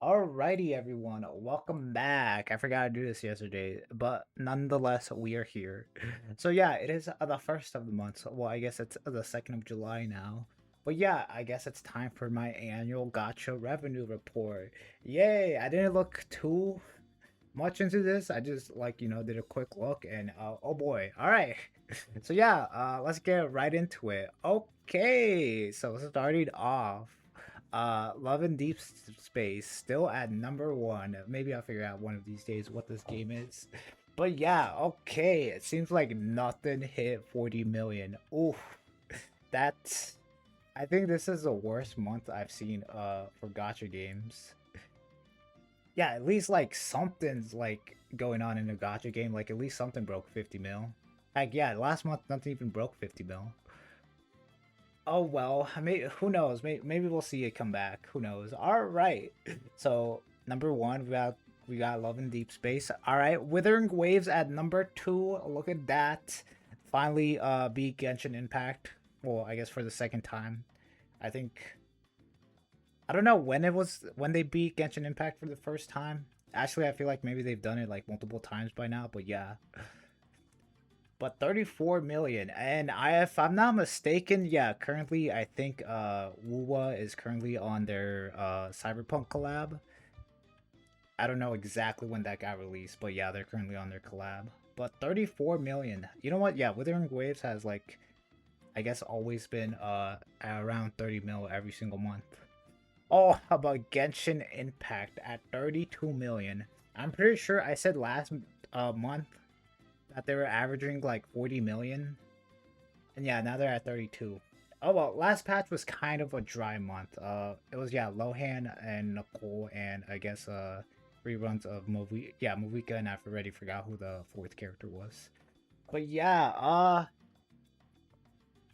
Alrighty, everyone. Welcome back. I forgot to do this yesterday, but nonetheless, we are here. So yeah, it is the first of the month. Well, I guess it's the 2nd of July now. But yeah, I guess it's time for my annual Gacha revenue report. Yay! I didn't look too much into this. I just did a quick look and oh boy. All right. So yeah, let's get right into it. Okay, so starting off, Love and Space still at number one. Maybe I'll figure out one of these days what this game is. But yeah, okay. It seems like nothing hit 40 million. Oof, that's. I think this is the worst month I've seen for Gacha games. Yeah, at least like something's like going on in a Gacha game. Like at least something broke 50 mil. Like yeah, last month nothing even broke 50 mil. Oh well, who knows? Maybe we'll see it come back. Who knows? All right. So number one, we got Love in Deep Space. All right, Withering Waves at number two. Look at that. Finally, beat Genshin Impact. Well, I guess for the second time. I think I don't know when they beat Genshin Impact for the first time. Actually, I feel like maybe they've done it like multiple times by now. But yeah, but 34 million, and if I'm not mistaken, yeah, currently I think Wuwa is currently on their Cyberpunk collab. I don't know exactly when that got released, but yeah, they're currently on their collab. But 34 million, you know what? Yeah, Withering Waves has like I guess always been around 30 mil every single month. Oh, how about Genshin Impact at 32 million? I'm pretty sure I said last month that they were averaging like 40 million. And yeah, now they're at 32. Oh well, last patch was kind of a dry month. It was yeah, Lohan and Nicole and I guess reruns of Movika, and I already forgot who the fourth character was. But yeah,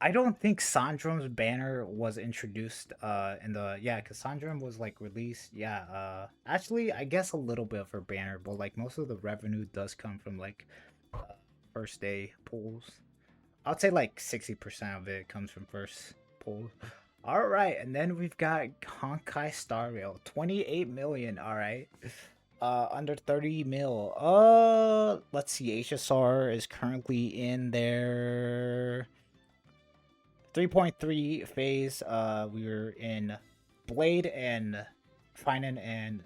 I don't think Sandrum's banner was introduced in the because Sandrum was like released. Yeah, actually I guess a little bit of her banner, but like most of the revenue does come from like first day pulls. I'd say like 60% of it comes from first pull. All right, and then we've got Honkai Star Rail, 28 million. All right, under 30 mil. Let's see. HSR is currently in their 3.3 phase. We were in Blade and Finan and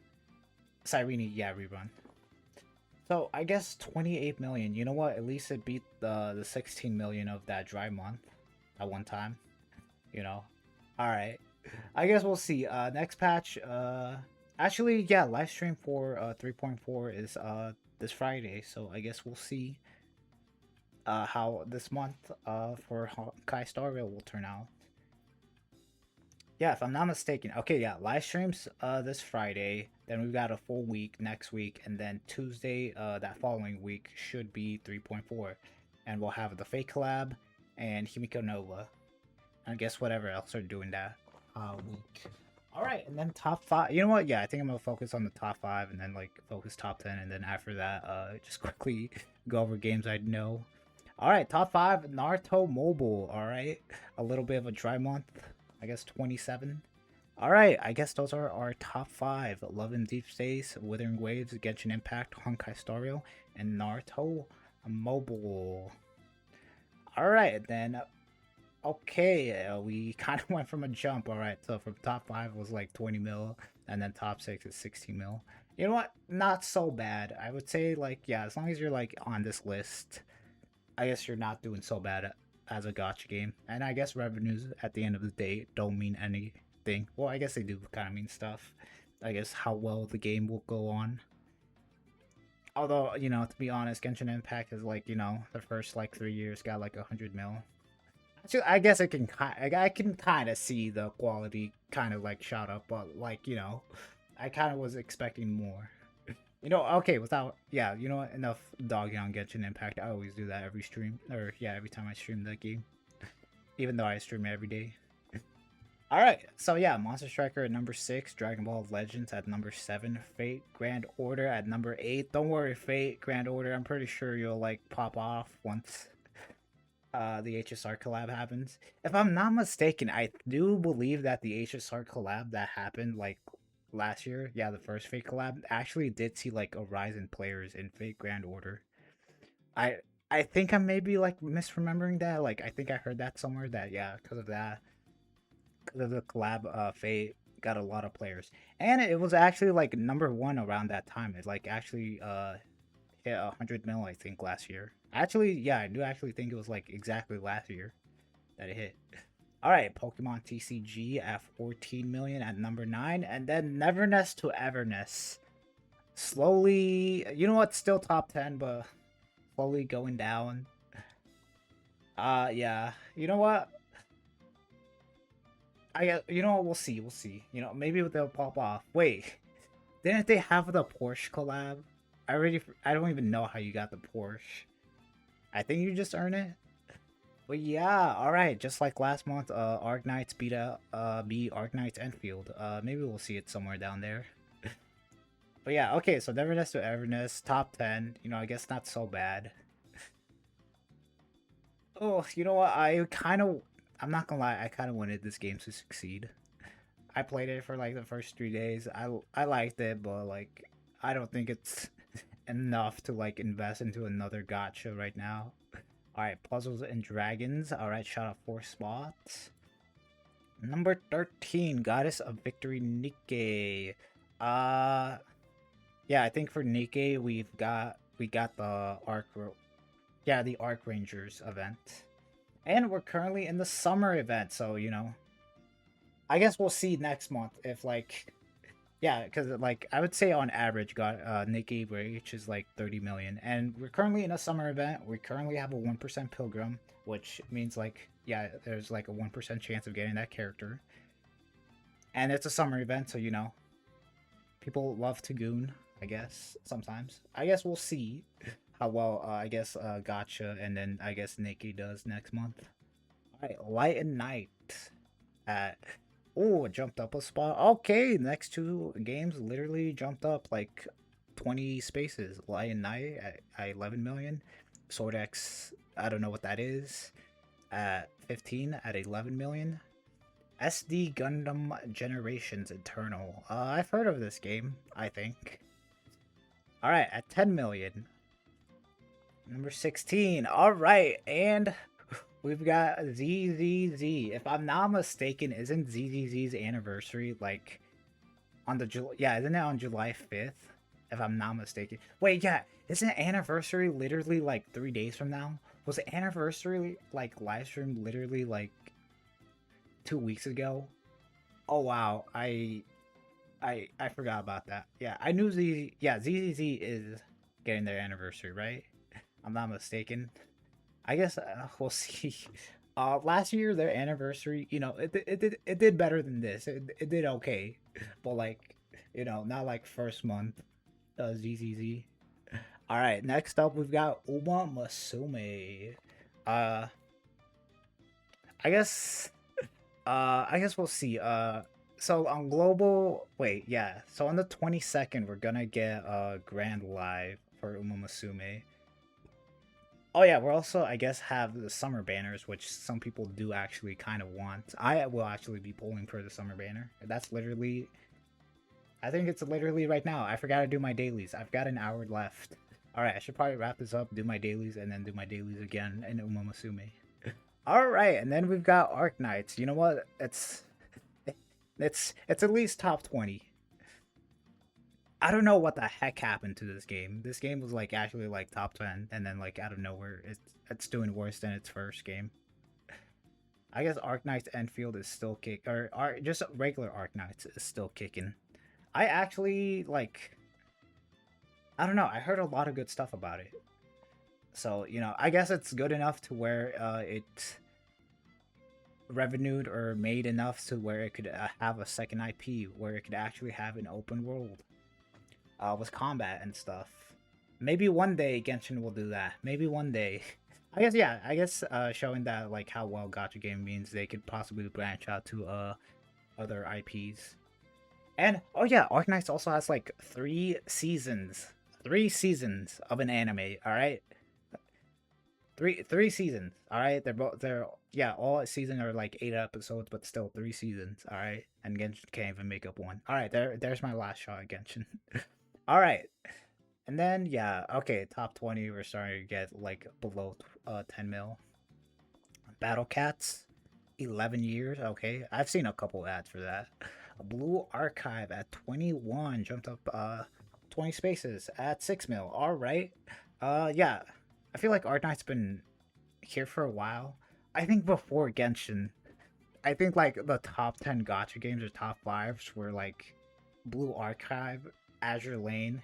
Cyrene. Yeah, rerun. So I guess 28 million. You know what? At least it beat the 16 million of that dry month at one time. You know. All right. I guess we'll see. Next patch. Actually, yeah, live stream for 3.4 is this Friday. So I guess we'll see how this month for Kai Star Rail will turn out. Yeah, if I'm not mistaken. Okay, yeah, live streams this Friday. Then we've got a full week next week, and then Tuesday that following week should be 3.4, and we'll have the fake collab and Himiko Nova. I guess whatever else are doing that week. All right, and then top five. You know what? Yeah, I think I'm gonna focus on the top five, and then like focus top 10, and then after that, just quickly go over games I know. All right, top five Naruto Mobile. All right, a little bit of a dry month. I guess 27. All right, I guess those are our top five: Love and Deep Space, Withering Waves, Genshin Impact, Honkai Star Rail, and Naruto Mobile. All right, then. Okay, we kind of went from a jump. All right, so from top five was like 20 mil, and then top six is 16 mil. You know what? Not so bad. I would say like yeah, as long as you're like on this list, I guess you're not doing so bad as a gotcha game. And I guess revenues at the end of the day don't mean anything. Well, I guess they do kind of mean stuff. I guess how well the game will go on. Although, to be honest, Genshin Impact is like, the first like 3 years got like 100 mil. Actually, I guess I can kind of see the quality kind of like shot up, but like, I kind of was expecting more. Okay, without yeah, you know what? Enough dogging on Genshin Impact. I always do that every stream, or yeah, every time I stream that game, even though I stream every day. All right, so yeah, Monster Striker at number 6, Dragon Ball Legends at number 7, Fate Grand Order at number 8. Don't worry, Fate Grand Order. I'm pretty sure you'll like pop off once the HSR collab happens. If I'm not mistaken, I do believe that the HSR collab that happened like last year, yeah, the first Fate collab, actually did see like a rise in players in Fate Grand Order. I I think I'm maybe like misremembering that. Like I think I heard that somewhere that yeah, because of that, because of the collab, Fate got a lot of players, and it was actually like number one around that time. It like actually hit 100 mil I think last year. Actually, yeah, I do actually think it was like exactly last year that it hit. All right, Pokemon TCG at 14 million at number 9, and then Neverness to Everness. Slowly, you know what? Still top 10, but slowly going down. Yeah. You know what? You know what? We'll see. We'll see. You know, maybe they'll pop off. Wait, didn't they have the Porsche collab? I don't even know how you got the Porsche. I think you just earn it. But yeah, all right. Just like last month, Arknights beat Arknights Enfield. Maybe we'll see it somewhere down there. But yeah, okay. So Neverness to Everness, top 10. You know, I guess not so bad. Oh, you know what? I'm not gonna lie. I kind of wanted this game to succeed. I played it for like the first 3 days. I liked it, but like I don't think it's enough to like invest into another gacha right now. All right, Puzzles and Dragons. All right, shot up 4 spots. Number 13, Goddess of Victory Nikkei. Uh, yeah, I think for Nikkei we got the the Arc Rangers event, and we're currently in the summer event. So you know, I guess we'll see next month if like yeah, because like I would say on average, got Nikkei reach is like 30 million, and we're currently in a summer event. We currently have a 1% Pilgrim, which means like yeah, there's like a 1% chance of getting that character, and it's a summer event, so you know people love to goon. I guess sometimes. I guess we'll see how well I guess Gotcha and then I guess Nikkei does next month. All right, Light and Night at oh, it jumped up a spot. Okay, next two games literally jumped up like 20 spaces. Lion Knight at 11 million. Sword X, I don't know what that is, at 15 at 11 million. SD Gundam Generations Eternal. I've heard of this game, I think. Alright, at 10 million. Number 16. Alright, and we've got ZZZ. If I'm not mistaken, isn't ZZZ's anniversary like on the yeah, isn't it on July 5th? If I'm not mistaken. Wait, yeah, isn't anniversary literally like 3 days from now? Was the anniversary like live stream literally like 2 weeks ago? Oh wow, I forgot about that. Yeah, I knew ZZZ is getting their anniversary, right? I'm not mistaken. I guess we'll see. Last year their anniversary, you know, it did better than this. It did okay, but like, you know, not like first month. ZZZ. All right, next up we've got Uma Musume. Uh, I guess, I guess we'll see. So on global, wait, yeah. So on the 22nd we're gonna get a grand live for Uma Musume. Oh yeah, we're also I guess have the summer banners, which some people do actually kind of want. I will actually be pulling for the summer banner. That's literally, I think it's literally right now. I forgot to do my dailies. I've got an hour left. All right, I should probably wrap this up, do my dailies, and then do my dailies again in Uma Musume. All right, and then we've got Arc Knights. You know what? It's at least top 20. I don't know what the heck happened to this game. This game was like actually like top 10, and then like out of nowhere, it's doing worse than its first game. I guess Arknights Enfield is still kick or just regular Arknights is still kicking. I actually like. I don't know. I heard a lot of good stuff about it. So you know, I guess it's good enough to where it revenued or made enough to where it could have a second IP where it could actually have an open world with combat and stuff. Maybe one day Genshin will do that. Maybe one day. I guess yeah. I guess showing that like how well Gacha game means they could possibly branch out to other IPs. And oh yeah, Arknights also has like 3 seasons. 3 seasons of an anime. All right. Three seasons. All right, they're yeah, all season are like 8 episodes, but still 3 seasons. All right, and Genshin can't even make up one. All right, there's my last shot at Genshin. All right, and then yeah, okay, top 20. We're starting to get like below 10 mil. Battle Cats, 11 years. Okay, I've seen a couple ads for that. A Blue Archive at 21 jumped up 20 spaces at 6 mil. All right. Yeah, I feel like Art Knight's been here for a while. I think before Genshin, I think like the top 10 Gacha games or top fives were like Blue Archive, Azure Lane,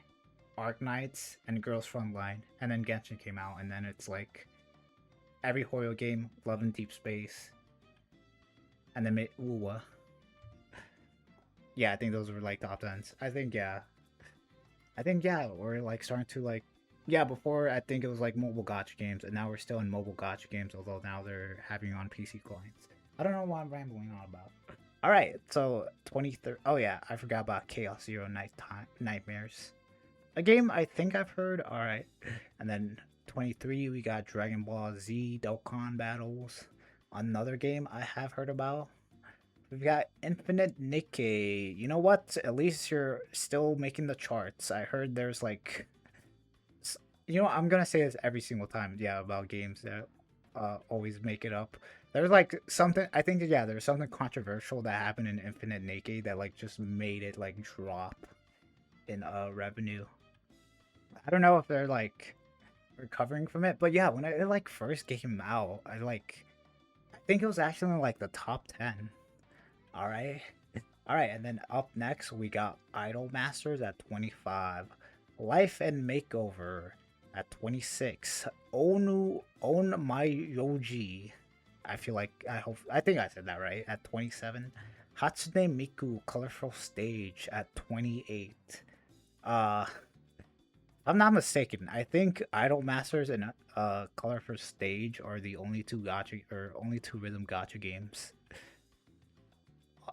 Arc Knights, and Girls Frontline. And then Genshin came out, and then it's like every Hoyo game, Love in Deep Space, and then Uwa. Yeah, I think those were like top tens. I think yeah, we're like starting to like yeah, before I think it was like mobile gacha games, and now we're still in mobile gacha games, although now they're having on PC clients. I don't know what I'm rambling on about. All right, so 23. Oh yeah, I forgot about Chaos Zero Nightmares, a game I think I've heard. All right, and then 23 we got Dragon Ball Z Dokkan Battles, another game I have heard about. We've got Infinite Nikkei. You know what? At least you're still making the charts. I heard there's like, you know, I'm gonna say this every single time. Yeah, about games that always make it up. There's like something. I think yeah, there's something controversial that happened in Infinite Nikkei that like just made it like drop in revenue. I don't know if they're like recovering from it, but yeah, when it like first came out, I think it was actually in, like the top 10. All right. All right, and then up next we got Idol Masters at 25, Life and Makeover at 26, Onu On My Yoji. I think I said that right at 27. Hatsune Miku Colorful Stage at 28. Uh if I'm not mistaken, I think Idol Masters and Colorful Stage are the only two rhythm gacha games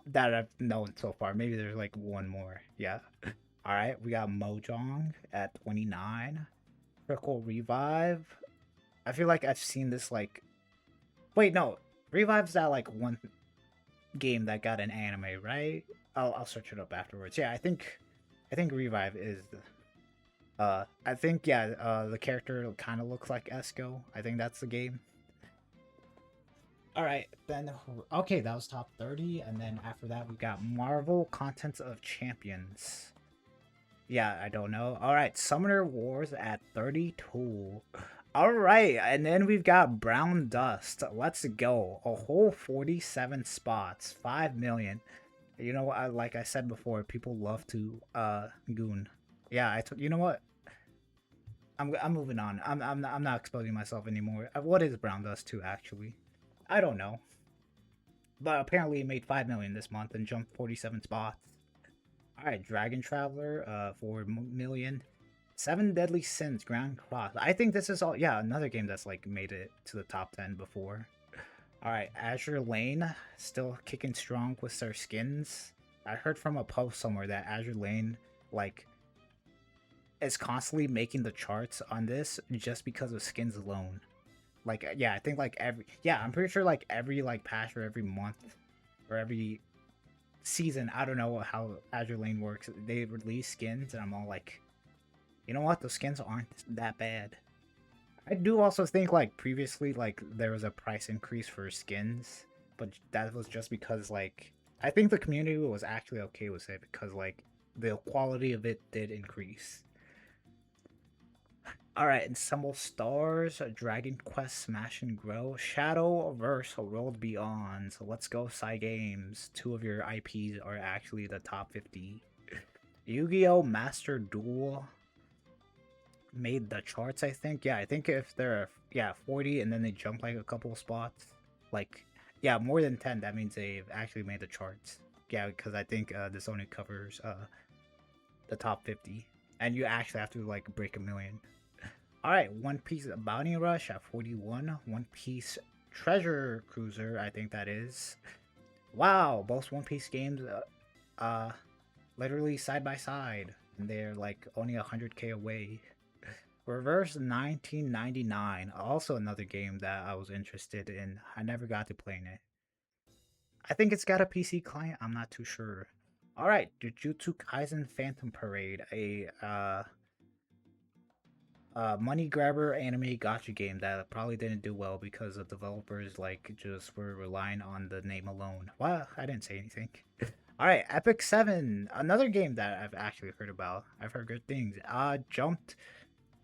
that I've known so far. Maybe there's like one more. Yeah. All right, we got Mojang at 29. Trickle Revive. I feel like I've seen this like. Wait, no. Revive's that like one game that got an anime, right? I'll search it up afterwards. Yeah, I think Revive is. I think yeah. The character kind of looks like Esco. I think that's the game. All right, then okay, that was top 30, and then after that we got Marvel Contents of Champions. Yeah, I don't know. All right, Summoner Wars at 32. All right, and then we've got Brown Dust. Let's go. A whole 47 spots, 5 million. You know, like I said before, people love to goon. Yeah, you know what? I'm moving on. I'm not exposing myself anymore. What is Brown Dust 2 actually? I don't know. But apparently it made 5 million this month and jumped 47 spots. Alright, Dragon Traveler, 4 million. Seven Deadly Sins, Grand Cross. I think this is all, yeah, another game that's like made it to the top 10 before. Alright, Azure Lane, still kicking strong with their skins. I heard from a post somewhere that Azure Lane, like, is constantly making the charts on this just because of skins alone. Like, yeah, I think like I'm pretty sure like every like patch or every month or every season, I don't know how Azure Lane works, they release skins and I'm all like, you know what, the skins aren't that bad. I do also think like previously like there was a price increase for skins, but that was just because like I think the community was actually okay with it because like the quality of it did increase. Alright, Ensemble Stars, Dragon Quest Smash and Grow, Shadowverse World Beyond. So let's go, Cygames. Two of your IPs are actually the top 50. Yu-Gi-Oh! Master Duel made the charts, I think. Yeah, I think if they're, 40 and then they jump like a couple of spots, like, yeah, more than 10, that means they've actually made the charts. Yeah, because I think this only covers the top 50. And you actually have to, like, break a million. Alright, One Piece Bounty Rush at 41. One Piece Treasure Cruiser, I think that is. Wow, both One Piece games, literally side by side. And they're like only 100k away. Reverse 1999. Also another game that I was interested in. I never got to playing it. I think it's got a PC client. I'm not too sure. All right, Jujutsu Kaisen Phantom Parade, a money grabber anime gotcha game that probably didn't do well because the developers like just were relying on the name alone. Well, I didn't say anything. All right, Epic 7, another game that I've actually heard about. I've heard good things. Jumped,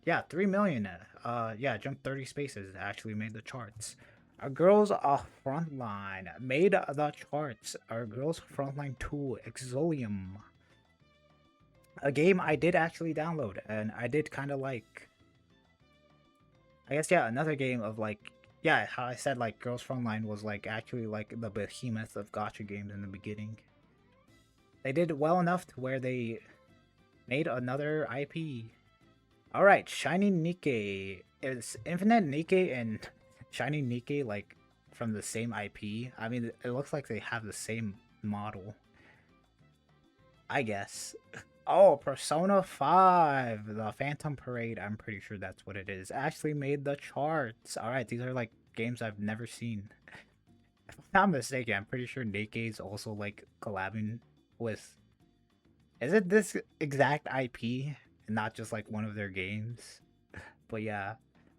yeah, 3 million. Yeah, jumped 30 spaces. Actually made the charts. Our Girls Frontline made the charts. Our Girls Frontline 2 Exolium. A game I did actually download and I did kind of like. I guess, yeah, another game of like, yeah, how I said like Girls Frontline was like actually like the behemoth of gotcha games in the beginning. They did well enough to where they made another IP. All right, Shiny Nikkei. Is Infinite Nikkei and Shiny Nikkei like from the same IP? I mean, it looks like they have the same model. I guess. Oh, Persona 5, the Phantom Parade. I'm pretty sure that's what it is. Actually made the charts. All right, these are like games I've never seen. If I'm not mistaken, I'm pretty sure Nikkei's also like collabing with. Is it this exact IP and not just like one of their games? But yeah,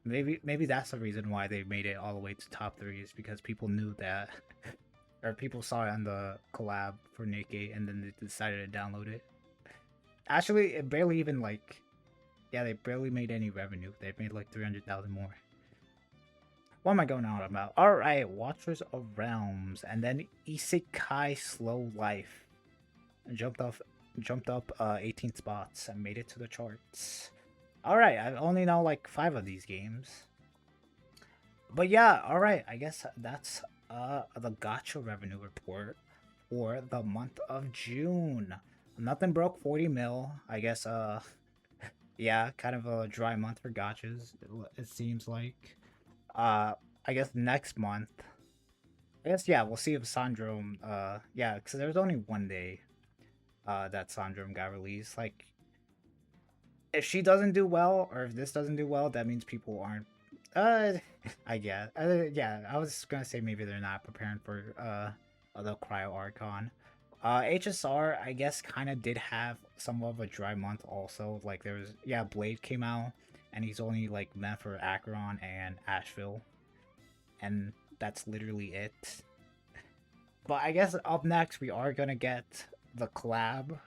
maybe that's the reason why they made it all the way to top 3 is because people knew that, or people saw it on the collab for Nikkei and then they decided to download it. Actually, it barely even like, yeah, they barely made any revenue. They made like 300,000 more. What am I going on about? All right, Watchers of Realms, and then Isekai Slow Life, jumped up 18 spots and made it to the charts. All right, I only know like 5 of these games, but yeah, all right. I guess that's the Gacha revenue report for the month of June. Nothing broke 40 mil. I guess yeah, kind of a dry month for gachas. It seems like. I guess next month. I guess, yeah, we'll see if Sandrome. Yeah, because there was only one day. That Sandrome got released. Like, if she doesn't do well, or if this doesn't do well, that means people aren't. Uh, I guess. Yeah, I was gonna say maybe they're not preparing for the Cryo Archon. HSR, I guess, kind of did have some of a dry month also. Like, there was, yeah, Blade came out, and he's only, like, meant for Acheron and Asheville. And that's literally it. But I guess up next, we are gonna get the collab.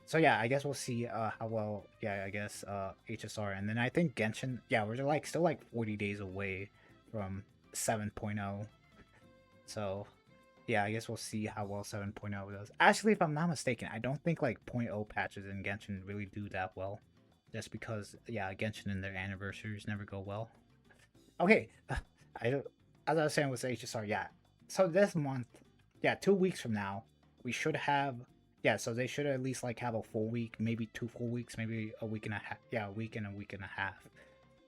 So yeah, I guess we'll see how well, yeah, I guess HSR. And then I think Genshin, yeah, we're like still like 40 days away from 7.0. So yeah, I guess we'll see how well 7.0 does. Actually, if I'm not mistaken, I don't think like 0.0 patches in Genshin really do that well. Just because, yeah, Genshin and their anniversaries never go well. Okay, as I was saying with HSR, yeah. So this month, yeah, 2 weeks from now, we should have, yeah, so they should at least like have a full week, maybe 2 full weeks, maybe a week and a half, yeah, a week and a half.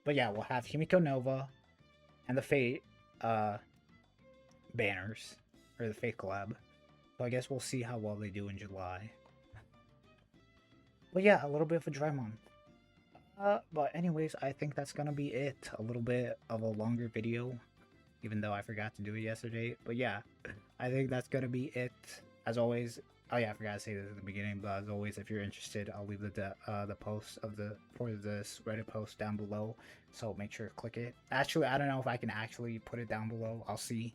But yeah, we'll have Himiko Nova and the Fate banners, or the Fate collab. So I guess we'll see how well they do in July. But yeah, a little bit of a dry month. But anyways, I think that's gonna be it. A little bit of a longer video, even though I forgot to do it yesterday. But yeah, I think that's gonna be it. As always, oh yeah, I forgot to say this at the beginning. But as always, if you're interested, I'll leave the post of for this Reddit post down below. So make sure to click it. Actually, I don't know if I can actually put it down below. I'll see.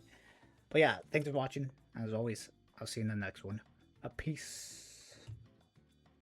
But yeah, thanks for watching. As always, I'll see you in the next one. Peace.